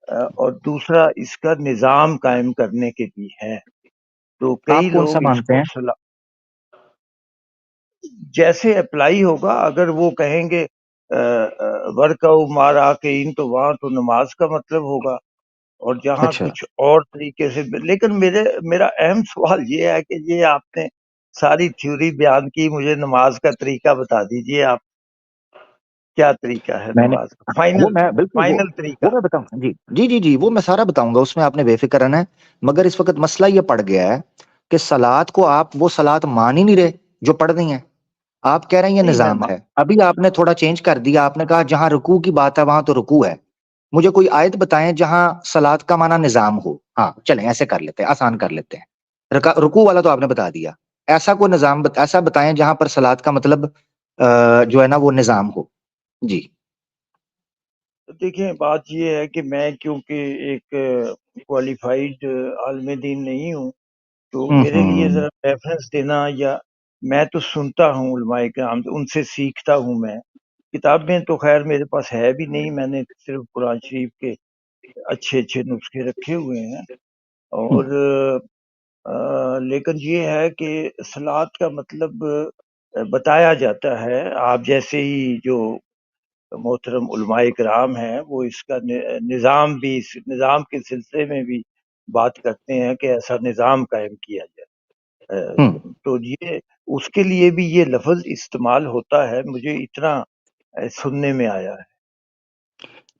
اور دوسرا اس کا نظام قائم کرنے کے بھی ہیں. تو کئی آپ کون سا لوگ اس مانتے کو ہیں؟ جیسے اپلائی ہوگا، اگر وہ کہیں گے ورکو مارا کہیں تو وہاں تو نماز کا مطلب ہوگا، اور جہاں اچھا، کچھ اور طریقے سے. لیکن میرا اہم سوال یہ ہے کہ یہ آپ نے ساری تھیوری بیان کی، مجھے نماز کا طریقہ بتا دیجئے آپ، کیا طریقہ ہے میں نے نماز کا، وہ میں بالکل فائنل وہ طریقہ. میں بتاؤں. جی جی جی جی، وہ میں سارا بتاؤں گا، اس میں آپ نے بے فکر رہنا ہے. مگر اس وقت مسئلہ یہ پڑ گیا ہے کہ سلاد کو آپ وہ سلاد مان ہی نہیں رہے جو پڑھ رہی ہیں. آپ کہہ رہے ہیں یہ نہیں نظام ہے. ابھی آپ نے تھوڑا چینج کر دیا، آپ نے کہا جہاں رکوع کی بات ہے وہاں تو رکوع ہے. مجھے کوئی آیت بتائیں جہاں سلاد کا معنی نظام ہو. ہاں چلیں ایسے کر لیتے ہیں، آسان کر لیتے ہیں. رکوع والا تو آپ نے بتا دیا. ایسا کوئی نظام ایسا بتائیں جہاں پر سلاد کا مطلب جو ہے نا وہ نظام ہو. جی دیکھیں، بات یہ ہے کہ میں کیونکہ ایک کوالیفائڈ عالم دین نہیں ہوں، تو میرے لیے ذرا ریفرنس دینا، یا میں تو سنتا ہوں علماء کرام، ان سے سیکھتا ہوں. میں کتابیں تو خیر میرے پاس ہے بھی نہیں، میں نے صرف قرآن شریف کے اچھے اچھے نسخے رکھے ہوئے ہیں. اور لیکن یہ ہے کہ صلات کا مطلب بتایا جاتا ہے. آپ جیسے ہی جو محترم علماء کرام ہیں، وہ اس کا نظام بھی، اس نظام کے سلسلے میں بھی بات کرتے ہیں کہ ایسا نظام قائم کیا جائے. تو یہ اس کے لیے بھی یہ لفظ استعمال ہوتا ہے، مجھے اتنا سننے میں آیا ہے.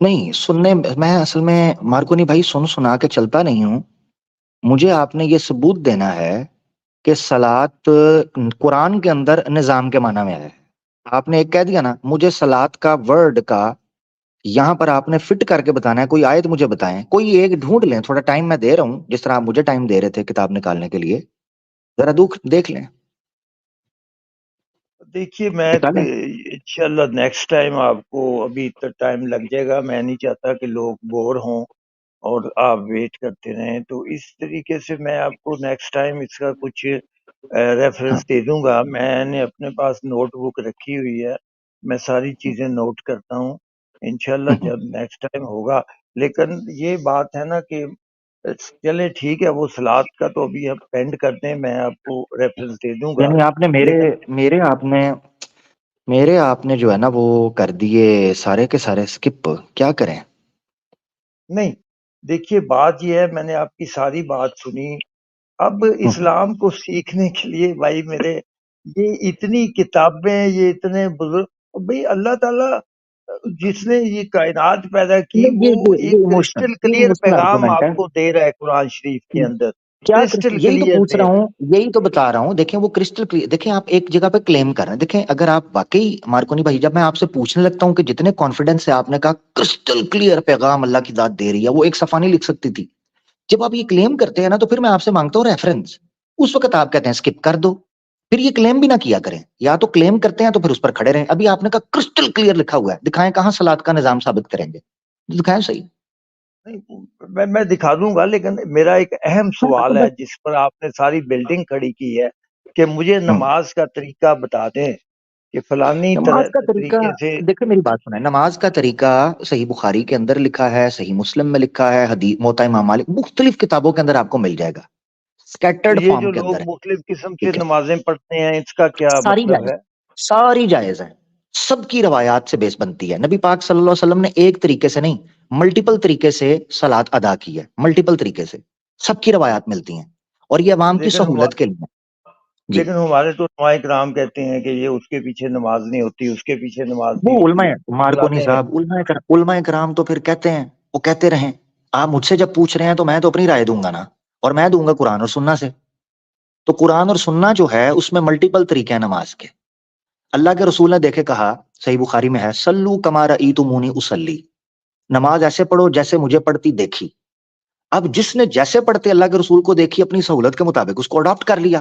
نہیں سننے میں اصل میں مارکونی بھائی سنا کے چلتا نہیں ہوں. مجھے آپ نے یہ ثبوت دینا ہے کہ صلات قرآن کے اندر نظام کے معنی میں ہے. آپ نے ایک کہہ دیا نا، مجھے صلات کا ورڈ کا یہاں پر آپ نے فٹ کر کے بتانا ہے. کوئی آیت مجھے بتائیں، کوئی ایک ڈھونڈ لیں. تھوڑا ٹائم میں دے رہا ہوں، جس طرح آپ مجھے ٹائم دے رہے تھے کتاب نکالنے کے لیے. ذرا دیکھ لیں، دیکھیے، میں نکالیں. انشاءاللہ نیکسٹ ٹائم آپ کو، ابھی اتنا ٹائم لگ جائے گا، میں نہیں چاہتا کہ لوگ بور ہوں اور آپ ویٹ کرتے رہیں. تو اس طریقے سے میں آپ کو نیکسٹ ٹائم اس کا کچھ ہاں. ریفرنس دے دوں گا. میں نے اپنے پاس نوٹ بک رکھی ہوئی ہے، میں ساری چیزیں نوٹ کرتا ہوں. انشاءاللہ جب نیکسٹ ٹائم ہوگا. لیکن یہ بات ہے نا کہ چلے ٹھیک ہے، وہ سلاد کا تو ابھی آپ پینڈ کرتے ہیں، میں آپ کو ریفرنس دے دوں گا. یعنی آپ نے لیکن میرے آپ نے جو ہے نا وہ کر دیے سارے کے سارے سکپ. کیا کریں؟ نہیں، دیکھیے بات یہ ہے، میں نے آپ کی ساری بات سنی. اب اسلام کو سیکھنے کے لیے بھائی میرے، یہ اتنی کتابیں، یہ اتنے بزرگ، بھائی اللہ تعالیٰ جس نے یہ کائنات پیدا کی، نہیں، وہ یہ ایک ایموشنل کرسٹل یہ کلیئر ایموشنل پیغام آرگومنٹ ہے. آپ کو دے رہا ہے قرآن شریف کے اندر. کیا کرسٹل یہی تو کلیئر پوچھ دے رہا رہا ہوں، یہی تو بتا رہا ہوں. دیکھیں وہ کرسٹل کلیئر، دیکھیں آپ ایک جگہ پہ کلیم کر رہے ہیں. دیکھیں اگر آپ واقعی مارکونی بھائی، جب میں آپ سے پوچھنے لگتا ہوں کہ جتنے کانفیڈنس سے آپ نے کہا کرسٹل کلیئر پیغام اللہ کی ذات دے رہی ہے، وہ ایک صفحہ نہیں لکھ سکتی تھی. جب آپ یہ کلیم کرتے ہیں نا، تو پھر میں آپ سے مانگتا ہوں ریفرنس. اس وقت آپ کہتے ہیں سکپ کر دو. پھر یہ کلیم بھی نہ کیا کریں. یا تو کلیم کرتے ہیں تو پھر اس پر کھڑے رہیں. ابھی آپ نے کہا کرسٹل کلیئر لکھا ہوا ہے، دکھائیں کہاں صلات کا نظام ثابت کریں گے. دکھائیں صحیح. نہیں، میں دکھا دوں گا، لیکن میرا ایک اہم سوال ہے جس پر آپ نے ساری بلڈنگ کھڑی کی ہے، کہ مجھے نماز کا طریقہ بتا دیں کہ فلانی نماز کا طریقہ، طریقے سے. دیکھیں میری بات سنیں. نماز کا طریقہ صحیح بخاری کے اندر لکھا ہے، صحیح مسلم میں لکھا ہے، حدیث موطا امام مالک، مختلف کتابوں کے اندر آپ کو مل جائے گا. تو سکیٹرڈ یہ فارم جو کے لوگ اندر ہے. مختلف قسم سے ٹھیک ہے، نمازیں پڑھتے ہیں، اس کا کیا ساری مطلب جائز، ہے؟ ساری جائز ہے. سب کی روایات سے بیس بنتی ہے. نبی پاک صلی اللہ علیہ وسلم نے ایک طریقے سے نہیں، ملٹیپل طریقے سے صلات ادا کی ہے. ملٹیپل طریقے سے سب کی روایات ملتی ہیں، اور یہ عوام کی لیکن سہولت کے لیے. جی، لیکن ہمارے تو علماء کرام کہتے ہیں کہ یہ اس کے پیچھے نماز نہیں ہوتی، اس کے پیچھے نماز وہ نہیں علماء ہوتی، مارکونی فلانے. صاحب، علماء کرام تو پھر کہتے ہیں، وہ کہتے رہیں. آپ مجھ سے جب پوچھ رہے ہیں تو میں تو اپنی رائے دوں گا نا، اور میں دوں گا قرآن اور سننا سے. تو قرآن اور سننا جو ہے اس میں ملٹیپل طریقے ہیں نماز کے. اللہ کے رسول نے دیکھے کہا، صحیح بخاری میں ہے، سلو کما رأیتمونی اصلی، نماز ایسے پڑھو جیسے مجھے پڑھتی دیکھی. اب جس نے جیسے پڑھتے اللہ کے رسول کو دیکھی، اپنی سہولت کے مطابق اس کو اڈاپٹ کر لیا.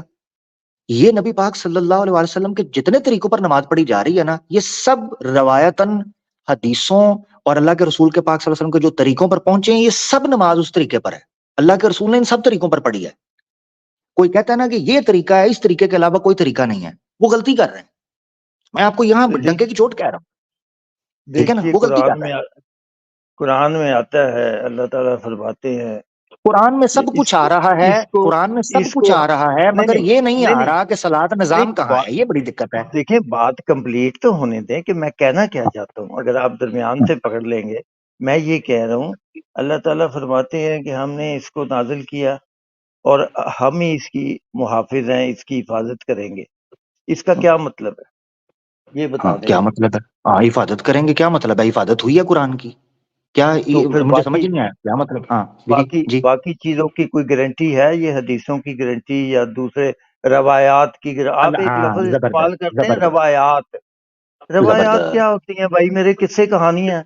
یہ نبی پاک صلی اللہ علیہ وسلم کے جتنے طریقوں پر نماز پڑھی جا رہی ہے نا، یہ سب روایتاً، حدیثوں اور اللہ کے رسول کے پاک صلی اللہ علیہ وسلم کے جو طریقوں پر پہنچے ہیں، یہ سب نماز اس طریقے پر ہے. اللہ کے رسول نے ان سب طریقوں پر پڑھی ہے. کوئی کہتا ہے نا کہ یہ طریقہ ہے، اس طریقے کے علاوہ کوئی طریقہ نہیں ہے، وہ غلطی کر رہے ہیں. میں آپ کو یہاں ڈنکے کی چوٹ کہہ رہا ہوں. ٹھیک ہے نا، دیکھیے وہ غلطی کر قرآن رہا میں ہے. قرآن میں آتا ہے، اللہ تعالیٰ فرماتے ہیں قرآن میں کہ سب کچھ آ رہا ہے، اس کو قرآن میں سب اس کچھ کو آ رہا ہے، نہیں مگر نہیں یہ نہیں نہیں آ نہیں رہا کہ صلاۃ نظام نہیں کہاں ہے، یہ بڑی دقت ہے۔ دیکھیں بات کمپلیٹ تو ہونے دیں کہ میں کہنا کیا چاہتا ہوں، اگر آپ درمیان سے پکڑ لیں گے۔ میں یہ کہہ رہا ہوں اللہ تعالیٰ فرماتے ہیں کہ ہم نے اس کو نازل کیا اور ہم ہی اس کی محافظ ہیں، اس کی حفاظت کریں گے۔ اس کا کیا مطلب ہے یہ ہاں بتا دیں کیا آپ۔ مطلب ہے؟ ہاں حفاظت کریں گے، کیا مطلب ہے؟ حفاظت ہوئی ہے قرآن کی؟ کیا تو پھر مجھے سمجھ نہیں آیا کیا مطلب؟ ہاں جی جی باقی چیزوں کی کوئی گارنٹی ہے؟ یہ حدیثوں کی گارنٹی یا دوسرے روایات کی آپ ایک ہاں لفظ استعمال زبردست کرتے ہیں زبردست روایات۔ روایات زبردست کیا ہوتی ہیں بھائی میرے؟ قصے کہانیاں ہیں،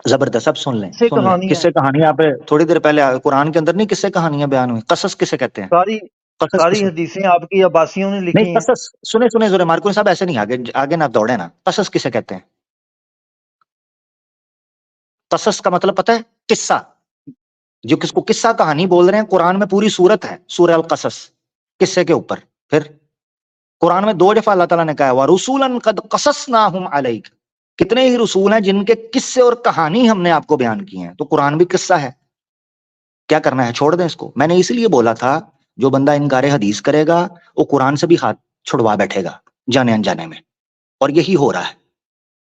زبردست، اب سن لیں قصے سن لیں، کہانیاں ہیں۔ قصے کہانیاں پہ تھوڑی دیر پہلے قرآن کے اندر نہیں قصے کہانیاں بیان ہوئی؟ قصص کسے کہتے ہیں؟ ساری قصص ساری کسے؟ حدیثیں آپ کی عباسیوں نے نہیں لکھی ہیں۔ قصص، سنے سنے ذرا مارکو صاحب، ایسے نہیں، آگے آگے نہ دوڑے نا، قصص کسے کہتے ہیں؟ قصص کا مطلب پتہ ہے؟ قصہ، جو کس کو قصہ کہانی بول رہے ہیں، قرآن میں پوری سورت ہے سورہ القصص قصے کے اوپر۔ پھر قرآن میں 2 دفعہ اللہ تعالیٰ نے کہا ہے وَرُسُولًا قَدْ قَصَصْنَاهُمْ عَلَيْكَ، کتنے ہی رسول ہیں جن کے قصے اور کہانی ہم نے آپ کو بیان کی ہیں۔ تو قرآن بھی قصہ ہے، کیا کرنا ہے؟ چھوڑ دیں اس کو۔ میں نے اس لیے بولا تھا جو بندہ انکار حدیث کرے گا وہ قرآن سے بھی ہاتھ چھڑوا بیٹھے گا جانے انجانے میں، اور یہی ہو رہا ہے۔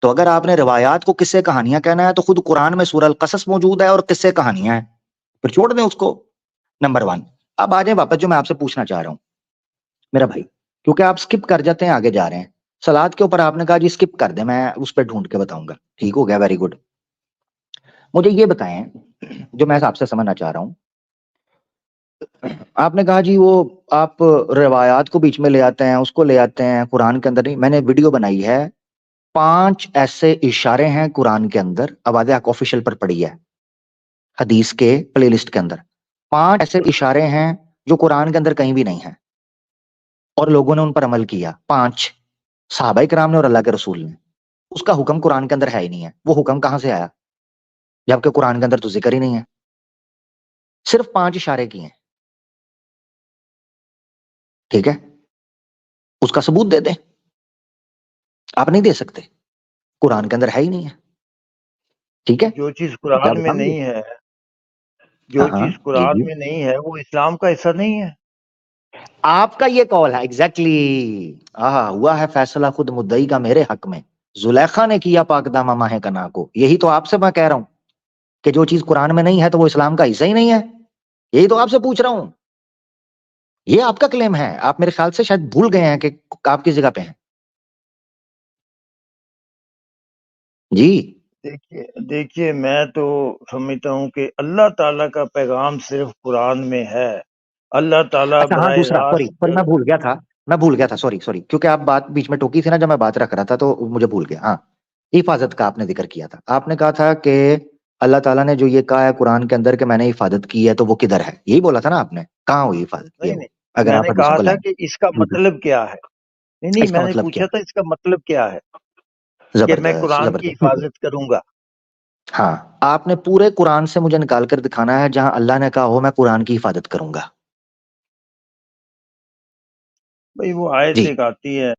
تو اگر آپ نے روایات کو قصے کہانیاں کہنا ہے تو خود قرآن میں سورہ القصص موجود ہے اور قصے کہانیاں ہیں، پھر چھوڑ دیں اس کو۔ نمبر 1، اب آ جائیں واپس جو میں آپ سے پوچھنا چاہ رہا ہوں میرا بھائی، کیونکہ آپ سکپ کر جاتے ہیں، آگے جا رہے ہیں۔ سلاد کے اوپر آپ نے کہا جی سکپ کر دیں، میں اس پہ ڈھونڈ کے بتاؤں گا، ٹھیک ہو گیا، ویری گڈ۔ مجھے یہ بتائیں جو میں آپ سے سمجھنا چاہ رہا ہوں، آپ نے کہا جی وہ آپ روایات کو بیچ میں لے آتے ہیں، اس کو لے آتے ہیں، قرآن کے اندر نہیں۔ میں نے ویڈیو بنائی ہے، 5 ایسے اشارے ہیں قرآن کے اندر، آواز حق آفیشیل پر پڑی ہے حدیث کے پلے لسٹ کے اندر، 5 ایسے اشارے ہیں جو قرآن کے اندر کہیں بھی نہیں ہیں اور لوگوں نے ان پر عمل کیا۔ 5 صحابہ کرام نے اور اللہ کے رسول نے، اس کا حکم قرآن کے اندر ہے ہی نہیں ہے۔ وہ حکم کہاں سے آیا جبکہ قرآن کے اندر تو ذکر ہی نہیں ہے؟ صرف 5 اشارے کیے ہیں، ٹھیک ہے، اس کا ثبوت دے دیں۔ آپ نہیں دے سکتے، قرآن کے اندر ہے ہی نہیں ہے، ٹھیک ہے، جو چیز کیا قرآن میں بتاؤں گی؟ نہیں ہے، ہاں جو ہاں چیز جی قرآن جی، میں نہیں ہے وہ اسلام کا حصہ نہیں ہے۔ آپ کا یہ قول ہے ایگزیکٹلی، ہوا ہے فیصلہ خود مدعی کا میرے حق میں، زلیخا نے کیا پاک دامہ ماہ کنا کو۔ یہی تو آپ سے میں کہہ رہا ہوں کہ جو چیز قرآن میں نہیں ہے تو وہ اسلام کا حصہ ہی نہیں ہے، یہی تو آپ سے پوچھ رہا ہوں۔ یہ آپ کا کلیم ہے، آپ میرے خیال سے شاید بھول گئے ہیں کہ آپ کس جگہ پہ ہیں۔ جی دیکھیے میں تو سمجھتا ہوں کہ اللہ تعالیٰ کا پیغام صرف قرآن میں ہے۔ اللہ تعالیٰ اچھا ہاں، براہ دوسرا سوری راست سوری، میں بھول گیا تھا، سوری سوری، کیونکہ آپ بات بیچ میں ٹوکی تھی نا جب میں بات رکھ رہا تھا تو مجھے بھول گیا۔ ہاں، حفاظت کا آپ نے ذکر کیا تھا، آپ نے کہا تھا کہ اللہ تعالیٰ نے جو یہ کہا ہے قرآن کے اندر کہ میں نے حفاظت کی ہے تو وہ کدھر ہے، یہی بولا تھا نا آپ نے؟ کہاں ہوئی حفاظت یہ نہیں وہ؟ نہیں، اگر میں آپ نے حدیثوں کہا کو تھا لائیں کہ اس کا جی جی، مطلب کیا ہے۔ نہیں اس کا میں نے مطلب کیا؟ پوچھا تھا اس کا مطلب کیا ہے کہ میں زبردست قرآن کی زبردست، ٹھیک ہے۔ حفاظت کروں گا۔ ہاں، آپ نے پورے قرآن سے مجھے نکال کر دکھانا ہے جہاں اللہ نے کہا ہو میں قرآن کی حفاظت کروں گا۔ بھئی وہ آیت جی ایک آتی ہے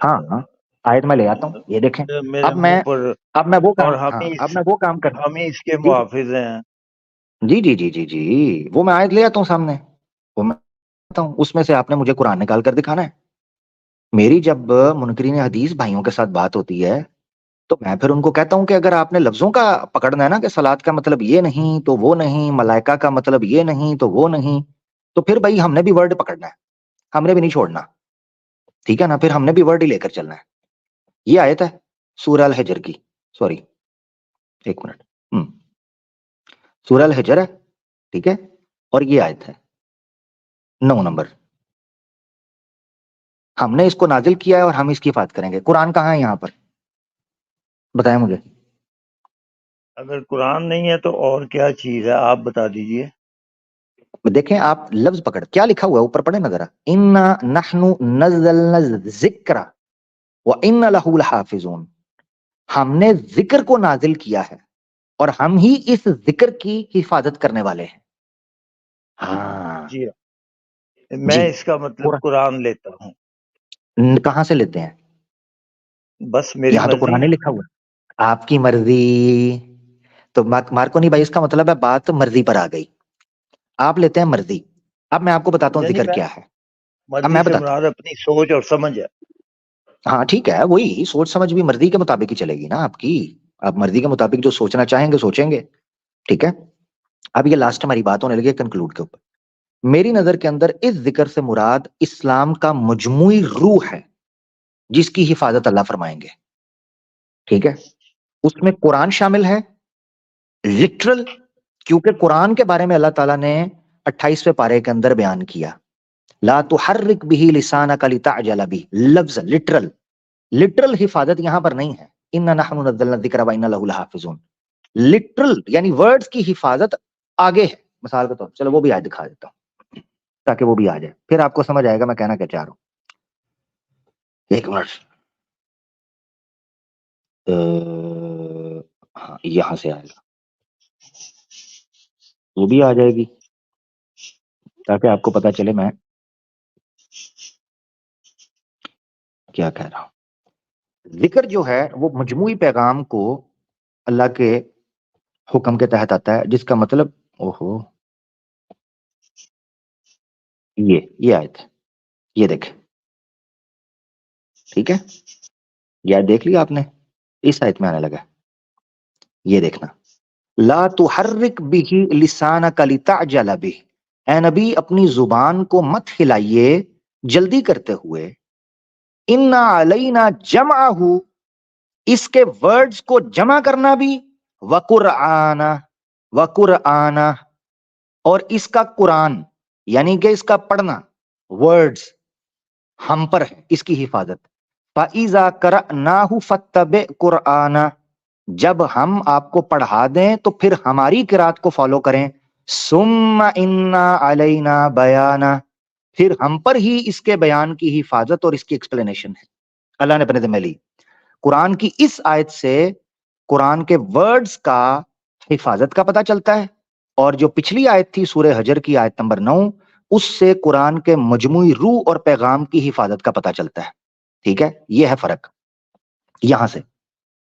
ہاں ہاں، آیت میں لے آتا ہوں، یہ دیکھیں۔ میرے اب منہ میں پر، اب میں وہ اور کام، ہاں اب میں وہ کام کر، ہم ہی اس کے جی محافظ ہیں۔ جی جی جی جی جی، وہ میں آیت لے آتا ہوں سامنے، وہ میں آتا ہوں، اس میں سے آپ نے مجھے قرآن نکال کر دکھانا ہے۔ میری جب منکرین حدیث بھائیوں کے ساتھ بات ہوتی ہے تو میں پھر ان کو کہتا ہوں کہ اگر آپ نے لفظوں کا پکڑنا ہے نا کہ صلات کا مطلب یہ نہیں تو وہ نہیں، ملائکہ کا مطلب یہ نہیں تو وہ نہیں، تو پھر بھائی ہم نے بھی ورڈ پکڑنا ہے، ہم نے بھی نہیں چھوڑنا، ٹھیک ہے نا؟ پھر ہم نے بھی ورڈ ہی لے کر چلنا ہے۔ یہ آیت ہے سورہ الحجر کی، سوری ایک منٹ، سورہ الحجر ہے، ٹھیک ہے، اور یہ آیت ہے 9 نمبر، ہم نے اس کو نازل کیا ہے اور ہم اس کی حفاظت کریں گے۔ قرآن کہاں ہے یہاں پر؟ بتائیں مجھے۔ اگر قرآن نہیں ہے تو اور کیا چیز ہے آپ بتا دیجئے۔ دیکھیں آپ لفظ پکڑ، کیا لکھا ہوا ہے اوپر پڑھیں نا ذرا، انا نحن نزلنا الذکر وانا له لحافظون، ہم نے ذکر کو نازل کیا ہے اور ہم ہی اس ذکر کی حفاظت کرنے والے ہیں۔ ہاں جی جی، میں اس کا مطلب قرآن لیتا ہوں، کہاں سے لیتے ہیں؟ بس میری یہاں تو مرضی قرآن ہے۔ لکھا ہوا ہے، آپ کی مرضی، تو مارکونی بھائی اس کا مطلب ہے بات مرضی پر آ گئی، آپ لیتے ہیں مرضی. اب میں آپ کو بتاتا ہوں یعنی ذکر میں کیا ہے. اب مرضی میں سے بتاتا ہوں، مراد اپنی سوچ اور سمجھ ہے. ہاں ٹھیک ہے، وہی سوچ سمجھ بھی مرضی کے مطابق ہی چلے گی نا آپ کی. آپ مرضی کے مطابق جو سوچنا چاہیں گے سوچیں گے. ٹھیک ہے، اب یہ لاسٹ ہماری بات ہونے لگی کنکلوڈ کے اوپر. میری نظر کے اندر اس ذکر سے مراد اسلام کا مجموعی روح ہے جس کی حفاظت اللہ فرمائیں گے. ٹھیک ہے، اس میں قرآن شامل ہے لٹرل، کیونکہ قرآن کے بارے میں اللہ تعالیٰ نے 28ویں پارے کے اندر بیان کیا لا تحرک به لسانک لتعجل به، لفظ لٹرل. لٹرل حفاظت یہاں پر نہیں ہے، انا نحن نزلنا الذکر وانا له لحافظون. لٹرل یعنی ورڈز کی حفاظت آگے ہے. مثال کے طور پر چلو وہ بھی آج دکھا دیتا ہوں تاکہ وہ بھی آ جائے، پھر آپ کو سمجھ آئے گا میں کہنا کیا چاہ رہا ہوں. ایک منٹ، ہاں یہاں سے آئے گا، وہ بھی آ جائے گی تاکہ آپ کو پتا چلے میں کیا کہہ رہا ہوں. ذکر جو ہے وہ مجموعی پیغام کو اللہ کے حکم کے تحت آتا ہے، جس کا مطلب اوہو یہ آیت ہے، یہ دیکھیں. ٹھیک ہے، یہ آیت دیکھ لیا آپ نے، اس آیت میں آنے لگا. یہ دیکھنا، لا تحرک به لسانک لتعجل به، اے نبی اپنی زبان کو مت ہلائیے جلدی کرتے ہوئے. انا علینا جمعہ، اس کے ورڈز کو جمع کرنا بھی، وقرآن، وقرآن، اور اس کا قرآن یعنی کہ اس کا پڑھنا، ورڈز ہم پر ہے اس کی حفاظت. فَإِذَا قَرَأْنَاهُ فَاتَّبِعْ قُرْآنَ، جب ہم آپ کو پڑھا دیں تو پھر ہماری قرات کو فالو کریں. ثُمَّ إِنَّا عَلَيْنَا بَيَانَ، پھر ہم پر ہی اس کے بیان کی حفاظت اور اس کی ایکسپلینیشن ہے. اللہ نے اپنے ذمہ لی. قرآن کی اس آیت سے قرآن کے ورڈز کا حفاظت کا پتہ چلتا ہے، اور جو پچھلی آیت تھی سورہ حجر کی آیت نمبر 9، اس سے قرآن کے مجموعی روح اور پیغام کی حفاظت کا پتہ چلتا ہے. ٹھیک ہے، یہ ہے فرق یہاں سے.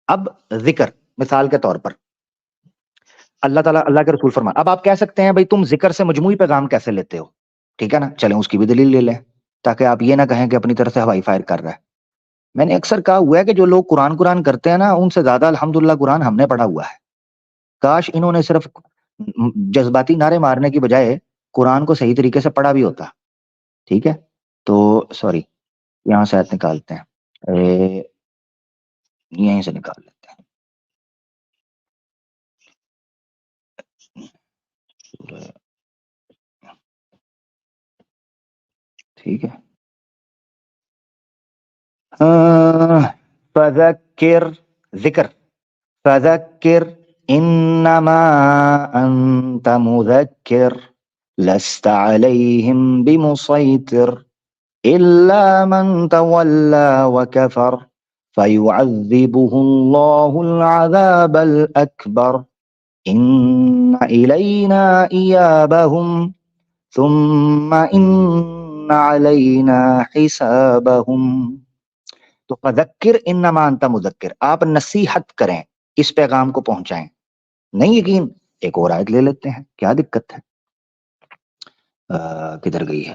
اب ذکر مثال کے طور پر اللہ تعالیٰ، اللہ کے رسول فرمان، اب آپ کہہ سکتے ہیں بھائی تم ذکر سے مجموعی پیغام کیسے لیتے ہو؟ ٹھیک ہے نا، چلیں اس کی بھی دلیل لے لیں تاکہ آپ یہ نہ کہیں کہ اپنی طرف سے ہوائی فائر کر رہا ہے. میں نے اکثر کہا ہوا ہے کہ جو لوگ قرآن کرتے ہیں نا، ان سے زیادہ الحمدللہ قرآن ہم نے پڑھا ہوا ہے. کاش انہوں نے صرف جذباتی نعرے مارنے کی بجائے قرآن کو صحیح طریقے سے پڑھا بھی ہوتا. ٹھیک ہے، تو سوری یہاں سے آیت نکالتے ہیں، یہیں سے نکال لیتے ہیں. ٹھیک ہے، فذکر، ذکر، فذکر انما انت مذکر لست علیہم بمسیطر الا من تولی وکفر فیعذبہ اللہ العذاب الاکبر ان الینا ایابہم ثم ان علینا حسابہم. تو فذکر انما انت مذکر، آپ نصیحت کریں، اس پیغام کو پہنچائیں. نہیں یقین، ایک اور آیت لے لیتے ہیں، کیا دقت ہے؟ کدھر گئی ہے؟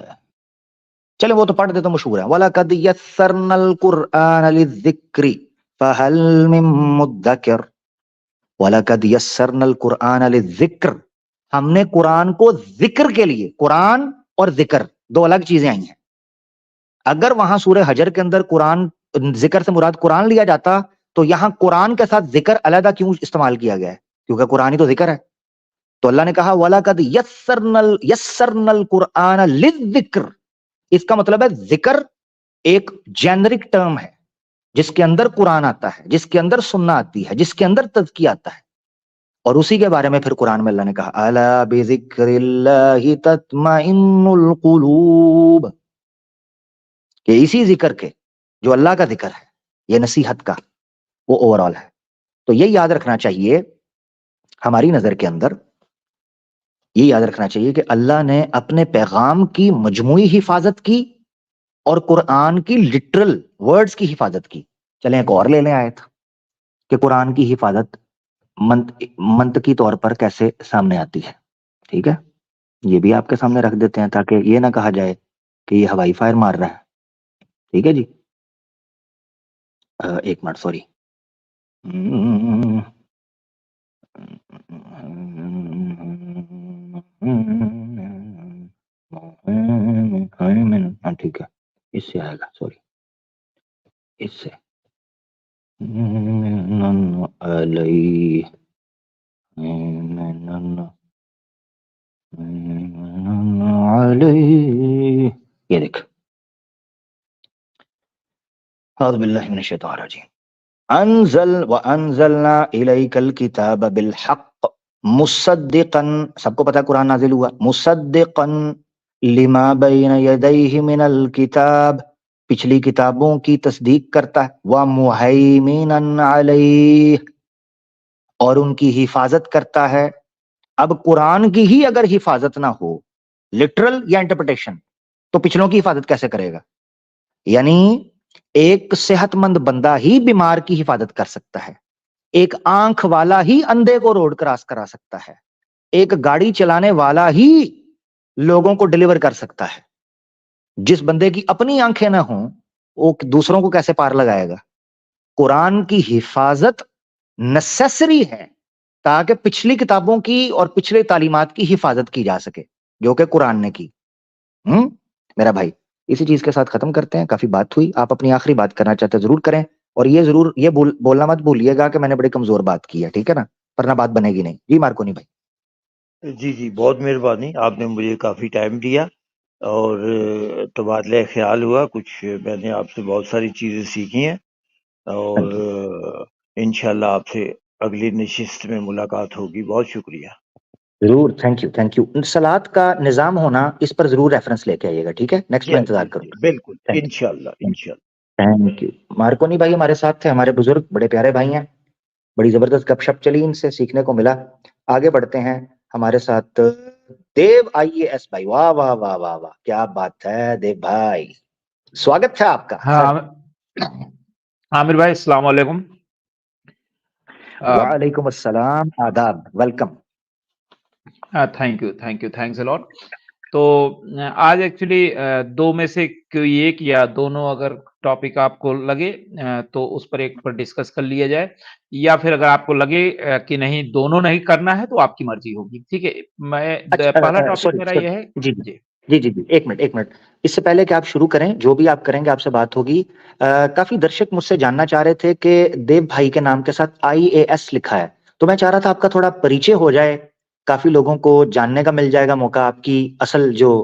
چلے وہ تو پڑھ دے تو مشہور ہے. وَلَقَدْ يَسَّرْنَا الْقُرْآنَ لِلذِّكْرِ فَهَلْ مِن مُدَّكِرٍ. وَلَقَدْ يَسَّرْنَا الْقُرْآنَ لِلذِّكْرِ، ہم نے قرآن کو ذکر کے لیے، قرآن اور ذکر دو الگ چیزیں آئی ہیں. اگر وہاں سورہ حجر کے اندر قرآن ذکر سے مراد قرآن لیا جاتا تو یہاں قرآن کے ساتھ ذکر علیحدہ کیوں استعمال کیا گیا ہے؟ کیونکہ قرآن ہی تو ذکر ہے. تو اللہ نے کہا وَلَقَدْ يَسَّرْنَا الْقُرْآنَ لِلذِّكْرِ، اس کا مطلب ہے ذکر ایک جینرک ٹرم ہے جس کے اندر قرآن آتا ہے، جس کے اندر سننا آتی ہے، جس کے اندر تزکیہ آتا ہے. اور اسی کے بارے میں پھر قرآن میں اللہ نے کہا الا بذکر اللہ تطمئن القلوب، کہ اسی ذکر کے، جو اللہ کا ذکر ہے، یہ نصیحت کا، وہ اوورال ہے. تو یہ یاد رکھنا چاہیے ہماری نظر کے اندر، یہ یاد رکھنا چاہیے کہ اللہ نے اپنے پیغام کی مجموعی حفاظت کی اور قرآن کی لٹرل ورڈز کی حفاظت کی. چلیں ایک اور لے لیں آیت کہ قرآن کی حفاظت منطقی طور پر کیسے سامنے آتی ہے. ٹھیک ہے, یہ بھی آپ کے سامنے رکھ دیتے ہیں تاکہ یہ نہ کہا جائے کہ یہ ہوائی فائر مار رہا ہے. ٹھیک ہے جی, ایک منٹ سوری. ٹھیک ہے, اس سے آئے گا, سوری, اس سے یہ دیکھ, اعوذ باللہ من الشیطان الرجیم. وانزلنا الیک الکتاب بالحق مصدقا, سب کو پتا قرآن نازل ہوا مصدقا لما بین یدیہ من الکتاب, پچھلی کتابوں کی تصدیق کرتا ہے, ومہیمنا علیہ, اور ان کی حفاظت کرتا ہے. اب قرآن کی ہی اگر حفاظت نہ ہو, لٹرل یا انٹرپریٹیشن, تو پچھلوں کی حفاظت کیسے کرے گا؟ یعنی ایک صحت مند بندہ ہی بیمار کی حفاظت کر سکتا ہے, ایک آنکھ والا ہی اندھے کو روڈ کراس کرا سکتا ہے, ایک گاڑی چلانے والا ہی لوگوں کو ڈیلیور کر سکتا ہے. جس بندے کی اپنی آنکھیں نہ ہوں وہ دوسروں کو کیسے پار لگائے گا؟ قرآن کی حفاظت نیسیسری ہے تاکہ پچھلی کتابوں کی اور پچھلے تعلیمات کی حفاظت کی جا سکے جو کہ قرآن نے کی. میرا بھائی, اسی چیز کے ساتھ ختم کرتے ہیں, کافی بات ہوئی. آپ اپنی آخری بات کرنا چاہتے ہیں ضرور کریں, اور یہ ضرور یہ بولنا مت بھولیے گا کہ میں نے بڑی کمزور بات کی ہے, ٹھیک ہے نا, ورنہ بات بنے گی نہیں. جی مارکونی بھائی. جی جی, بہت مہربانی, آپ نے مجھے کافی ٹائم دیا اور تبادلہ خیال ہوا. کچھ میں نے آپ سے بہت ساری چیزیں سیکھی ہیں, اور انشاءاللہ آپ سے اگلی نشست میں ملاقات ہوگی. بہت شکریہ. ضرور, تھینک یو, تھینک یو. سلاد کا نظام ہونا اس پر ضرور ریفرنس لے کے آئیے گا, ٹھیک ہے, نیکسٹ میں انتظار کروں گا. بالکل, تھینک انشاءاللہ یو, انشاءاللہ. Thank you. مارکونی بھائی ہمارے ساتھ تھے, ہمارے بزرگ, بڑے پیارے بھائی ہیں, بڑی زبردست گپ شپ چلی, ان سے سیکھنے کو ملا. آگے بڑھتے ہیں. ہمارے ساتھ دیو IAS بھائی. واہ واہ واہ واہ واہ, کیا بات ہے دیو بھائی, سواگت ہے آپ کا سر. ہاں عامر بھائی, السلام علیکم. وعلیکم السلام, آداب, welcome. Thank you, thank you, thanks a lot. تو آج ایکچولی دو میں سے کوئی ایک یا دونوں اگر ٹاپک آپ کو لگے تو اس پر ایک پر ڈسکس کر لیا جائے, یا پھر اگر آپ کو لگے کہ نہیں دونوں نہیں کرنا ہے تو آپ کی مرضی ہوگی. ٹھیک ہے, میں پہلا ٹاپک میرا یہ ہے. جی جی جی جی, ایک منٹ. اس سے پہلے کہ آپ شروع کریں, جو بھی آپ کریں گے آپ سے بات ہوگی. کافی درشک مجھ سے جاننا چاہ رہے تھے کہ دیو بھائی کے نام کے ساتھ IAS لکھا ہے, تو میں چاہ رہا تھا آپ کا تھوڑا پریچے ہو جائے, کافی لوگوں کو جاننے کا مل جائے گا موقع, آپ کی اصل جو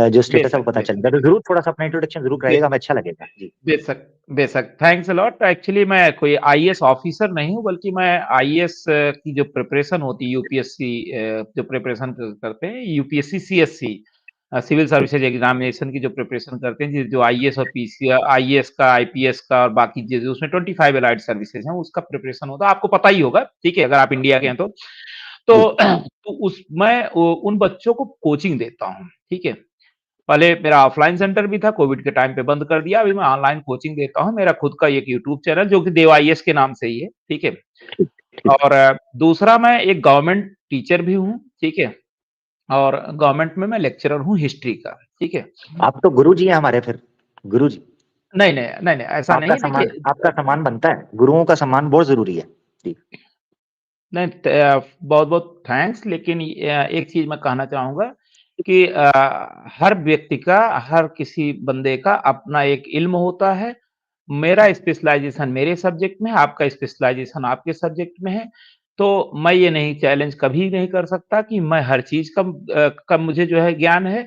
اسٹیٹس ہے وہ پتا چل جائے. تو ضرور تھوڑا سا اپنا انٹروڈکشن ضرور کریے گا, ہمیں اچھا لگے گا. جی بے شک, تھینکس الاٹ. ایکچولی میں کوئی IAS آفیسر نہیں ہوں, بلکہ میں IAS کی جو پریپریشن ہوتی ہے, UPSC جو پریپریشن کرتے ہیں, UPSC CSC civil services examination کی جو پریپریشن کرتے ہیں, جو IAS اور IAS کا, IPS کا اور باقی چیزیں, اس میں 25 الائٹ سروسز ہیں, اس کا پریپریشن ہوتا ہے. آپ کو پتا ہی ہوگا, ٹھیک ہے, اگر آپ انڈیا کے ہیں تو اس میں ان بچوں کو کوچنگ دیتا ہوں. ٹھیک ہے, پہلے میرا آف لائن سینٹر بھی تھا, کووڈ کے ٹائم پہ بند کر دیا, ابھی میں آن لائن کوچنگ دیتا ہوں. میرا خود کا ایک یوٹیوب چینل جو کہ دیو IAS کے نام سے ہی ہے. ٹھیک ہے, اور دوسرا میں ایک گورنمنٹ ٹیچر بھی ہوں. ٹھیک ہے, اور گورنمنٹ میں لیکچرر ہوں ہسٹری کا. ٹھیک ہے, آپ تو گرو جی ہیں ہمارے, پھر گرو جی. نہیں ایسا نہیں. دیکھیے, آپ کا سامان بنتا ہے, گروؤں کا سامان بہت ضروری ہے. جی نہیں, بہت بہت تھینکس. لیکن ایک چیز میں کہنا چاہوں گا کہ ہر ویکتی کا, ہر کسی بندے کا اپنا ایک علم ہوتا ہے. میرا اسپیشلائزیشن میرے سبجیکٹ میں ہے, آپ کا اسپیشلائزیشن آپ کے سبجیکٹ میں ہے. تو میں یہ نہیں چیلنج کبھی نہیں کر سکتا کہ میں ہر چیز کا مجھے جو ہے گیان ہے.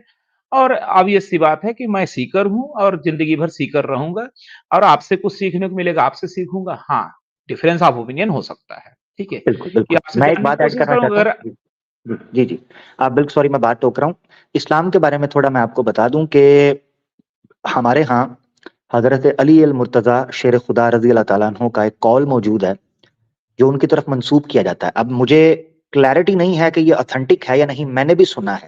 اور obvious سی بات ہے کہ میں سیکر ہوں اور زندگی بھر سیکر رہوں گا, اور آپ سے کچھ سیکھنے کو ملے گا, آپ سے سیکھوں گا. ہاں, ڈفرینس آف اوپینین ہو سکتا ہے. ٹھیک ہے, بالکل کہ بالکل. آپ سے میں ایک جاننے کی بات ایڈ کوشش کرنا کروں چاہتا اگر. ہوں. جی جی, آپ بالکل, سوری میں بات ٹوک رہا ہوں. اسلام کے بارے میں تھوڑا میں آپ کو بتا دوں کہ ہمارے ہاں حضرت علی المرتضیٰ شیر خدا رضی اللہ تعالیٰ عنہ کا ایک قول موجود ہے جو ان کی طرف منسوب کیا جاتا ہے. اب مجھے کلیئرٹی نہیں ہے کہ یہ اتھینٹک ہے یا نہیں, میں نے بھی سنا ہے,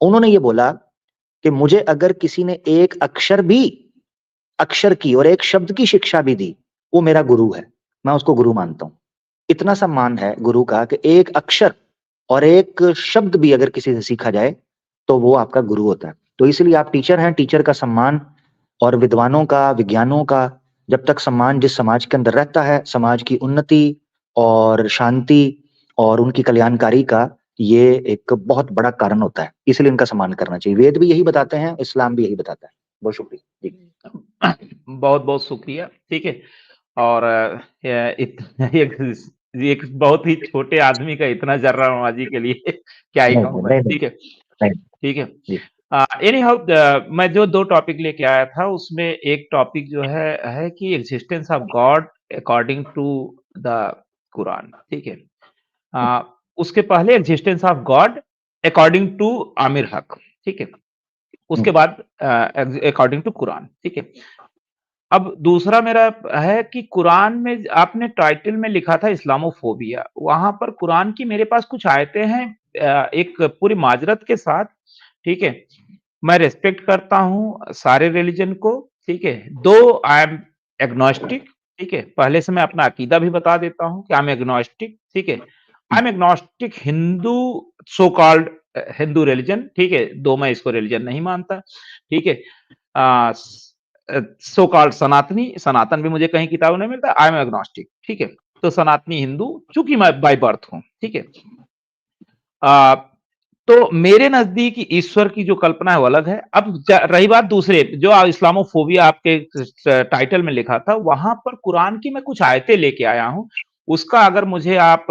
انہوں نے یہ بولا کہ مجھے اگر کسی نے ایک اکشر بھی اکشر کی اور ایک شبد کی شکشا بھی دی، وہ میرا گرو ہے، میں اس کو گرو مانتا ہوں. اتنا سمان ہے گرو کا کہ ایک اکشر اور ایک شبد بھی اگر کسی سے سیکھا جائے تو وہ آپ کا گرو ہوتا ہے. تو اس لیے آپ ٹیچر ہیں، ٹیچر کا سمان اور ودوانوں کا، وگیانوں کا جب تک سمان جس سماج کے اندر رہتا ہے، سماج کی انتی اور شانتی اور ان کی کلیانکاری کا یہ ایک بہت بڑا کارن ہوتا ہے. اس لیے ان کا سمان کرنا چاہیے. وید بھی یہی بتاتے ہیں، اسلام بھی یہی بتاتا ہے. بہت شکریہ جی. بہت بہت شکریہ. ٹھیک ہے. اور ایک بہت ہی چھوٹے آدمی کا اتنا ذرہ نوازی کے لیے کیا ہی کہوں میں. ٹھیک ہے. ٹھیک ہے. اینی ہاؤ میں جو 2 ٹاپک لے کے آیا تھا اس میں ایک ٹاپک جو ہے کہ existence of God according to the Quran. ٹھیک ہے. اس کے پہلے existence of God according to Aamir Haq. ٹھیک ہے. اس کے بعد اکارڈنگ ٹو قرآن. ٹھیک ہے. اب دوسرا میرا ہے کہ قرآن میں آپ نے ٹائٹل میں لکھا تھا اسلاموفوبیا. وہاں پر قرآن کی میرے پاس کچھ آیتیں ہیں ایک پوری معذرت کے ساتھ. ٹھیک ہے. میں ریسپیکٹ کرتا ہوں سارے ریلیجن کو. ٹھیک ہے. دو آئی ایم ایگنوسٹک. ٹھیک ہے. پہلے سے میں اپنا عقیدہ بھی بتا دیتا ہوں کہ آئی ایم ایگنوسٹک. ٹھیک ہے. I am agnostic Hindu so called Hindu religion. ٹھیک ہے. دو میں اس کو ریلیجن نہیں مانتا. ٹھیک ہے. سو کالڈ سناتنی، سناتن بھی مجھے کہیں کتابوں نہیں ملتا. آئی ایم ایگنوسٹک. ٹھیک ہے. تو سناتنی ہندو چونکہ میں بائی برتھ ہوں. ٹھیک ہے. تو میرے نزدیک ایشور کی جو کلپنا ہے وہ الگ ہے. اب رہی بات دوسرے جو اسلاموفوبیا آپ کے ٹائٹل میں لکھا تھا، وہاں پر قرآن کی میں کچھ آیتیں لے کے آیا ہوں. اس کا اگر مجھے آپ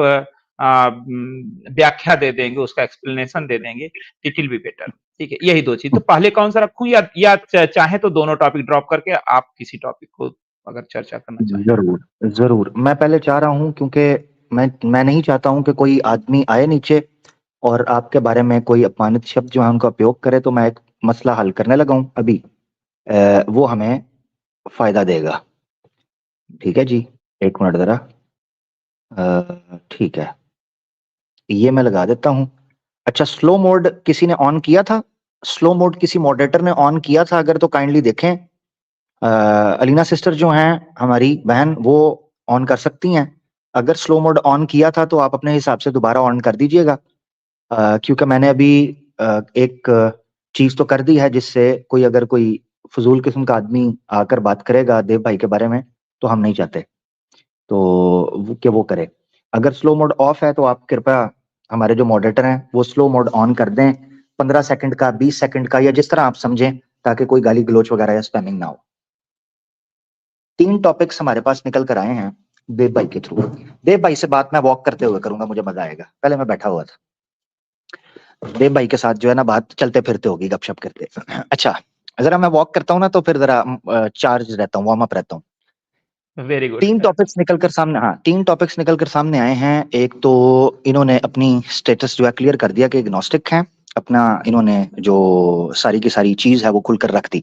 ویاخیا دے دیں گے، اس کا ایکسپلینیشن دے دیں گے، اٹ ول بی بیٹر. ٹھیک ہے. یہی 2 چیز. تو پہلے کون سا رکھوں یا چاہیں تو دونوں ٹاپک ڈراپ کر کے آپ کسی ٹاپک کو اگر چرچا کرنا چاہیں. ضرور ضرور. میں پہلے چاہ رہا ہوں کیونکہ میں نہیں چاہتا ہوں کہ کوئی آدمی آئے نیچے اور آپ کے بارے میں کوئی اپمانت شبد جو ہے ان کا اپیوگ کرے. تو میں ایک مسئلہ حل کرنے لگا ہوں ابھی، وہ ہمیں فائدہ دے گا. ٹھیک ہے جی. 1 منٹ ذرا. ٹھیک ہے. یہ میں لگا دیتا ہوں. اچھا، سلو موڈ کسی نے آن کیا تھا؟ سلو موڈ کسی ماڈریٹر نے آن کیا تھا اگر تو کائنڈلی دیکھیں. الینا سسٹر جو ہیں ہماری بہن، وہ آن کر سکتی ہیں. اگر سلو موڈ آن کیا تھا تو آپ اپنے حساب سے دوبارہ آن کر دیجئے گا، کیونکہ میں نے ابھی ایک چیز تو کر دی ہے جس سے اگر کوئی فضول قسم کا آدمی آ کر بات کرے گا دیو بھائی کے بارے میں تو ہم نہیں چاہتے تو کہ وہ کرے. اگر سلو موڈ آف ہے تو آپ کرپیا ہمارے جو ماڈریٹر ہیں وہ سلو موڈ آن کر دیں، 15 سیکنڈ کا، 20 سیکنڈ کا، یا جس طرح آپ سمجھیں، تاکہ کوئی گالی گلوچ وغیرہ یا اسپیمنگ نہ ہو. 3 ٹاپکس ہمارے پاس نکل کر آئے ہیں دیو بھائی کے تھرو. دیو بھائی سے بات میں واک کرتے ہوئے کروں گا، مجھے مزہ آئے گا. پہلے میں بیٹھا ہوا تھا، دیو بھائی کے ساتھ جو ہے نا بات چلتے پھرتے ہوگی، گپ شپ کرتے. اچھا، ذرا میں واک کرتا ہوں نا تو پھر ذرا چارج رہتا ہوں، وارم اپ رہتا ہوں. Very good. 3 ٹاپکس نکل کر سامنے 3 ٹاپکس نکل کر سامنے آئے ہیں. ایک تو انہوں نے اپنی سٹیٹس جو ہے کلیئر کر دیا کہ اگنوسٹک ہیں. اپنا انہوں نے جو ساری کی ساری چیز ہے وہ کھل کر رکھ دی.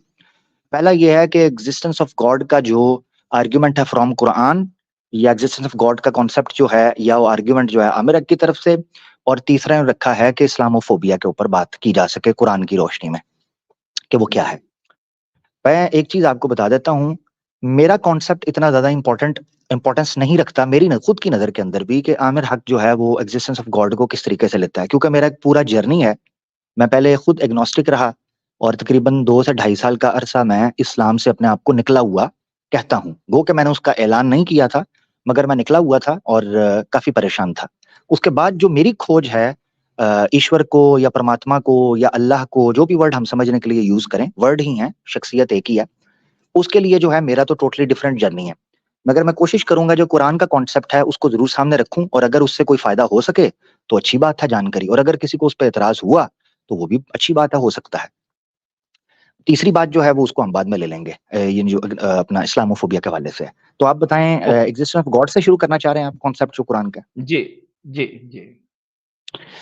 پہلا یہ ہے کہ ایگزسٹنس آف گاڈ کا جو آرگیومنٹ ہے فرام قرآن، یا ایگزسٹنس آف گاڈ کا کانسیپٹ جو ہے یا وہ آرگیومنٹ جو ہے عامر حق کی طرف سے. اور تیسرا رکھا ہے کہ اسلاموفوبیا کے اوپر بات کی جا سکے قرآن کی روشنی میں کہ وہ کیا ہے. میں ایک چیز آپ کو بتا دیتا ہوں، میرا کانسیپٹ اتنا زیادہ امپورٹنس نہیں رکھتا میری خود کی نظر کے اندر بھی کہ عامر حق جو ہے وہ ایگزسٹنس آف گاڈ کو کس طریقے سے لیتا ہے، کیونکہ میرا ایک پورا جرنی ہے. میں پہلے خود ایگنوسٹک رہا اور تقریباً 2 سے 2.5 سال کا عرصہ میں اسلام سے اپنے آپ کو نکلا ہوا کہتا ہوں. گو کہ میں نے اس کا اعلان نہیں کیا تھا، مگر میں نکلا ہوا تھا اور کافی پریشان تھا. اس کے بعد جو میری کھوج ہے ایشور کو یا پرماتما کو یا اللہ کو، جو بھی ورڈ ہم سمجھنے کے لیے یوز کریں، ورڈ ہی ہیں، شخصیت ایک ہی ہے. اس کے لیے جو ہے میرا تو ٹوٹلی ڈفرینٹ جرنی ہے. مگر میں کوشش کروں گا جو قرآن کا کانسیپٹ ہے اس کو ضرور سامنے رکھوں، اور اگر اس سے کوئی فائدہ ہو سکے تو اچھی بات ہے جانکاری، اور اگر کسی کو اس پہ اعتراض ہوا تو وہ بھی اچھی بات ہے، ہو سکتا ہے. تیسری بات جو ہے وہ اس کو ہم بعد میں لے لیں گے، یہ جو اپنا اسلاموفوبیا کے حوالے سے. تو آپ بتائیں ایگزسٹنس آف گاڈ سے شروع کرنا چاہ رہے ہیں آپ کانسیپٹ جو قرآن کا؟ جی جی جی.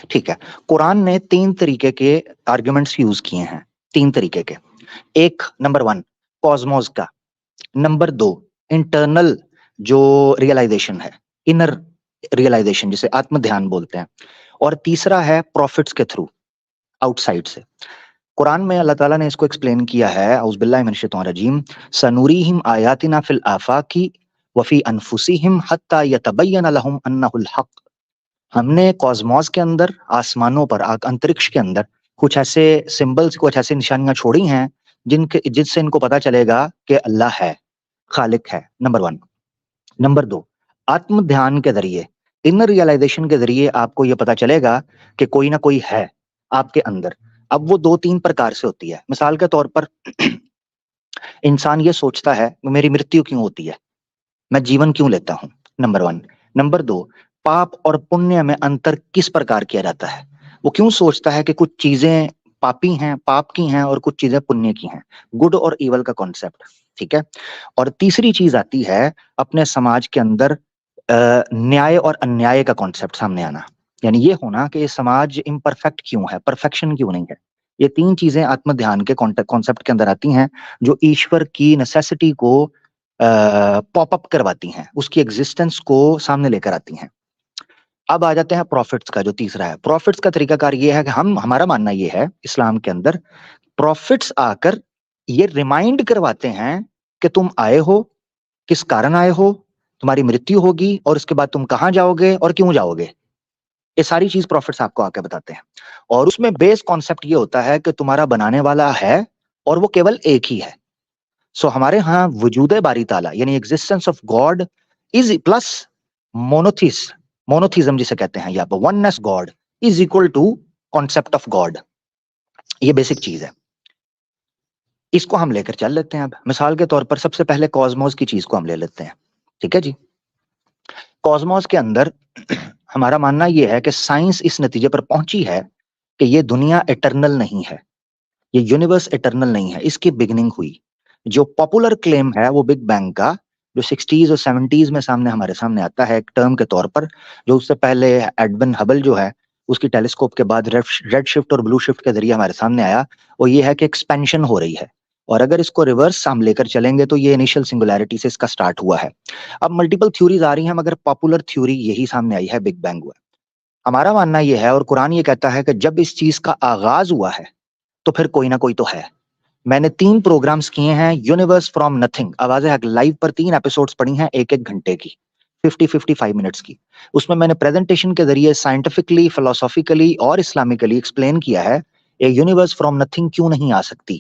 ٹھیک ہے. قرآن نے 3 طریقے کے آرگیومنٹس یوز کیے ہیں، 3 طریقے کے. ایک نمبر 1 کازموس کا، نمبر 2 انٹرنل جو ریئلائزیشن ہے، انر ریئلائزیشن جسے آتم دھیان بولتے ہیں، اور تیسرا ہے پروفٹس کے تھرو، آؤٹ سائڈ سے. قرآن میں اللہ تعالیٰ نے اس کو ایکسپلین کیا ہے، اعوذ باللہ من الشیطان الرجیم، سنوریہم آیاتنا فی الآفاق وفی انفسہم حتی یتبین لہم انہ الحق. ہم نے کاسموس کے اندر، آسمانوں پر، انترکش کے اندر کچھ ایسے سمبلز، کچھ ایسی نشانیاں چھوڑی ہیں جس سے ان کو پتا چلے گا کہ اللہ ہے، خالق ہے. نمبر 1. نمبر 2، آتم دھیان کے ذریعے، انر ریئلائزیشن کے ذریعے آپ کو یہ پتا چلے گا کہ کوئی نہ کوئی ہے آپ کے اندر. اب وہ 2-3 پرکار سے ہوتی ہے. مثال کے طور پر انسان یہ سوچتا ہے میری مرتیو کیوں ہوتی ہے، میں جیون کیوں لیتا ہوں، نمبر 1. نمبر 2، پاپ اور پنیہ میں انتر کس پرکار کیا جاتا ہے. وہ کیوں سوچتا ہے کہ کچھ چیزیں پاپی ہیں، پاپ کی ہیں، اور کچھ چیزیں پنیہ کی ہیں. گڈ اور ایول کا کانسیپٹ. ٹھیک ہے. اور تیسری چیز آتی ہے اپنے سماج کے اندر نیائے اور انیائے کا کانسیپٹ سامنے آنا. یعنی یہ ہونا کہ یہ سماج امپرفیکٹ کیوں ہے، پرفیکشن کیوں نہیں ہے. یہ 3 چیزیں آتم دھیان کے کانسیپٹ کے اندر آتی ہیں جو ایشور کی نیسیسٹی کو پاپ اپ کرواتی ہیں، اس کی ایگزسٹنس کو سامنے لے کر آتی ہیں. اب آ جاتے ہیں پروفٹس کا جو تیسرا ہے. پروفٹس کا طریقہ کار یہ ہے کہ ہمارا ماننا یہ ہے اسلام کے اندر، پروفٹس آ کر یہ ریمائنڈ کرواتے ہیں کہ تم آئے ہو، کس کارن آئے ہو، تمہاری مرتیو ہوگی، اور اس کے بعد تم کہاں جاؤ گے اور کیوں جاؤ گے. یہ ساری چیز پروفٹس آپ کو آ کے بتاتے ہیں. اور اس میں بیس کانسیپٹ یہ ہوتا ہے کہ تمہارا بنانے والا ہے اور وہ کیول ایک ہی ہے. سو ہمارے ہاں وجود باری تعالیٰ یعنی existence of God is plus monotheism جسے کہتے ہیں، یا oneness God is equal to concept of God. یہ بیسک چیز ہے. اس کو ہم لے کر چل لیتے ہیں. اب مثال کے طور پر سب سے پہلے کاسموس کی چیز کو ہم لے لیتے ہیں. ٹھیک ہے جی. کاسموس کے اندر ہمارا ماننا یہ ہے کہ سائنس اس نتیجے پر پہنچی ہے کہ یہ دنیا ایٹرنل نہیں ہے، یہ یونیورس ایٹرنل نہیں ہے، اس کی بگننگ ہوئی. جو پاپولر کلیم ہے وہ بگ بینگ کا، جو 60s اور 70s میں ہمارے سامنے آتا ہے ایک ٹرم کے طور پر، جو اس سے پہلے ایڈون ہبل جو ہے اس کی ٹیلیسکوپ کے بعد ریڈ شفٹ اور بلو شفٹ کے ذریعے ہمارے سامنے آیا، وہ یہ ہے کہ ایکسپینشن ہو رہی ہے. اور اگر اس کو ریورس ہم لے کر چلیں گے تو یہ انیشل سنگولیرٹی سے اس کا سٹارٹ ہوا ہے. اب ملٹیپل تھیوریز آ رہی ہیں مگر پاپولر تھیوری یہی سامنے آئی ہے، بگ بینگ ہوا. ہمارا ماننا یہ ہے اور قرآن یہ کہتا ہے کہ جب اس چیز کا آغاز ہوا ہے تو پھر کوئی نہ کوئی تو ہے. میں نے 3 پروگرامز کیے ہیں یونیورس فرام نتھنگ، آواز حق لائیو پر 3 ایپیسوڈز پڑھی ہیں 1-1 گھنٹے کی، 50-55 منٹس کی. اس میں نے پریزنٹیشن کے ذریعے سائنٹیفکلی، فلسافیکلی اور اسلامکلی ایکسپلین کیا ہے یہ یونیورس فرام نتھنگ کیوں نہیں آ سکتی،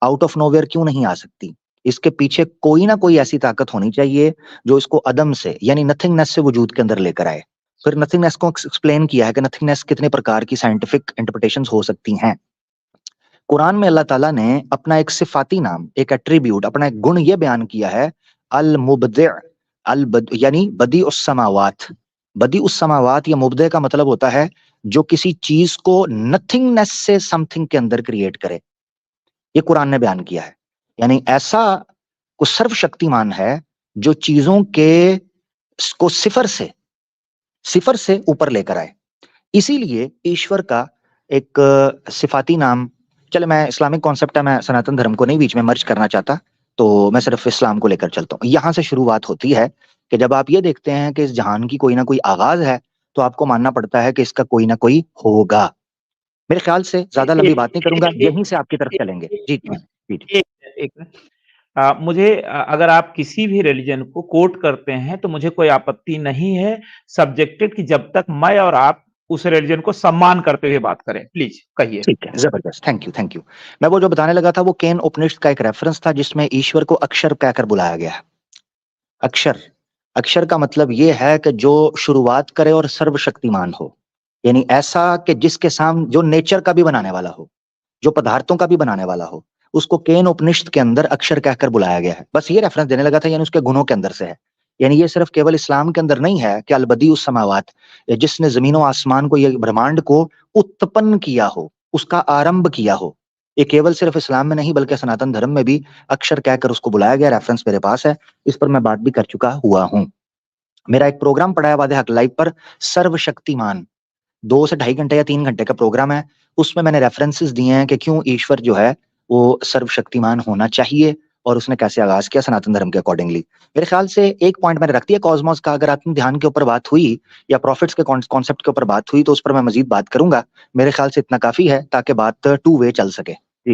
آؤٹ آف نو ویئر کیوں نہیں آ سکتی. اس کے پیچھے کوئی نہ کوئی ایسی طاقت ہونی چاہیے جو اس کو عدم سے یعنی نتھنگنیس سے وجود کے اندر لے کر آئے. پھر نتھنگنیس کو ایکسپلین کیا ہے کہ نتھنگنیس کتنے پرکار کی سائنٹیفک انٹرپریٹیشنز ہو سکتی ہیں. قرآن میں اللہ تعالیٰ نے اپنا ایک صفاتی نام، ایک ایٹریبیوٹ، اپنا ایک گن یہ بیان کیا ہے، المبدع، یعنی بدیع السماوات. بدیع السماوات یا مبدع کا مطلب ہوتا ہے جو کسی چیز کو نتھنگنیس سے سم تھنگ کے اندر کریٹ کرے. یہ قرآن نے بیان کیا ہے. یعنی ایسا کو سرو شکتیمان ہے جو چیزوں کے کو صفر سے اوپر لے کر آئے. اسی لیے ایشور کا ایک صفاتی نام، چلے میں اسلامک کانسیپٹ ہے، میں سناتن دھرم کو نہیں بیچ میں مرج کرنا چاہتا، تو میں صرف اسلام کو لے کر چلتا ہوں. یہاں سے شروعات ہوتی ہے کہ جب آپ یہ دیکھتے ہیں کہ اس جہان کی کوئی نہ کوئی آغاز ہے تو آپ کو ماننا پڑتا ہے کہ اس کا کوئی نہ کوئی ہوگا. میرے خیال سے زیادہ لمبی بات نہیں کروں گا، یہیں سے آپ کی طرف چلیں گے. جی جی جی. مجھے اگر آپ کسی بھی ریلیجن کو کوٹ کرتے ہیں تو مجھے کوئی آپتی نہیں ہے، سبجیکٹڈ کہ جب تک میں اور آپ اس ریلیجن کو سمان کرتے ہوئے بات کریں. پلیز کہیے. ٹھیک ہے، زبردست، تھینک یو. میں وہ جو بتانے لگا تھا وہ کین اپنشد کا ایک ریفرنس تھا جس میں ایشور کو اکشر کہہ کر بلایا گیا ہے. اکشر کا مطلب یہ ہے کہ جو شروعات کرے اور سرو شکتیمان ہو، یعنی ایسا کہ جس کے سامنے جو نیچر کا بھی بنانے والا ہو، جو پدارتوں کا بھی بنانے والا ہو، اس کو کین اپنشد کے اندر اکشر کہہ کر بلایا گیا ہے. بس یہ ریفرنس دینے لگا تھا، یعنی اس کے گنوں کے اندر سے ہے. یعنی یہ صرف کیول اسلام کے اندر نہیں ہے کہ البدیع السماوات، جس نے زمین و آسمان کو، یہ برہمانڈ کو اتپن کیا ہو، اس کا آرمبھ کیا ہو. یہ کیول صرف اسلام میں نہیں بلکہ سناتن دھرم میں بھی اکشر کہہ کر اس کو بلایا گیا. ریفرنس میرے پاس ہے، اس پر میں بات بھی کر چکا ہوا ہوں. میرا ایک پروگرام پڑا ہے واضح حق لائیو پر، سرو شکتیمان، 2 سے 2.5 گھنٹے یا 3 گھنٹے کا پروگرام ہے. اس میں نے ریفرنسز دیے ہیں کہ کیوں ایشور جو ہے وہ سرو شکتیمان ہونا چاہیے اور اس نے کیسے آغاز کیا سناتن دھرم کے اکارڈنگلی. میرے خیال سے ایک پوائنٹ میں نے رکھ دیا کاسموس کا. اگر آتم دھیان کے اوپر بات ہوئی یا پروفٹس کے کانسیپٹ کے اوپر بات ہوئی تو اس پر میں مزید بات کروں گا. میرے خیال سے اتنا کافی ہے تاکہ بات 2 وے چل سکے. جی